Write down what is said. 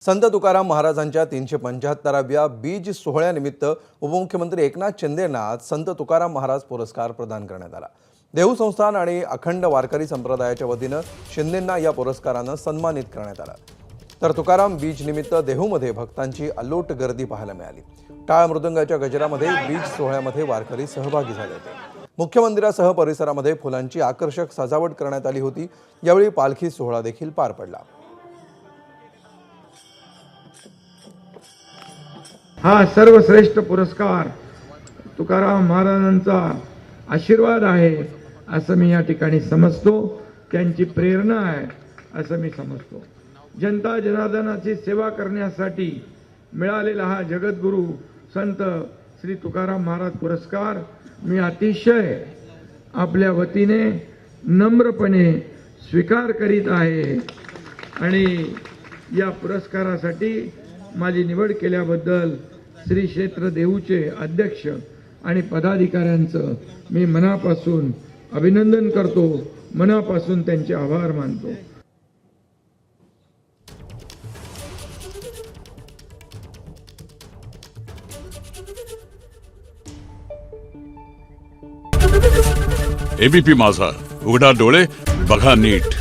संत तुकाराम महाराजांच्या 375व्या बीज सोहळ्यानिमित्त उपमुख्यमंत्री एकनाथ शिंदे यांना आज संत तुकाराम महाराज पुरस्कार प्रदान करण्यात आला। देहू संस्थान आणि अखंड वारकरी संप्रदायाच्या वतीने शिंदेंना या पुरस्काराने सन्मानित करण्यात आले। तर तुकाराम बीज निमित्त देहूमध्ये भक्तांची अलोट गर्दी पाहायला मिळाली। टाळ मृदंगाच्या गजरामध्ये बीज सोहळ्यामध्ये वारकरी सहभागी झाले होते। मुख्य मंदिरासह परिसरामध्ये फुलांची आकर्षक सजावट करण्यात आली होती। यावेळी पालखी सोहळा देखील पार पडला। हा सर्वश्रेष्ठ पुरस्कार तुकाराम महाराजांचा आशीर्वाद आहे असं मी या ठिकाणी समजतो। त्यांची प्रेरणा आहे असं मी समजतो। जनता जनार्दनाची सेवा करण्यासाठी मिळालेला हा जगद्गुरु संत श्री तुकाराम महाराज पुरस्कार मी अतिशय आपल्या वतीने नम्रपणे स्वीकार करीत आहे आणि या पुरस्कारासाठी माझी निवड केल्याबद्दल श्री क्षेत्र देहूचे अध्यक्ष आणि पदाधिकाऱ्यांचं मी मनापासून अभिनंदन करतो, मनापासून त्यांचे आभार मानतो। एबीपी माझा, उघडा डोळे बघा नीट।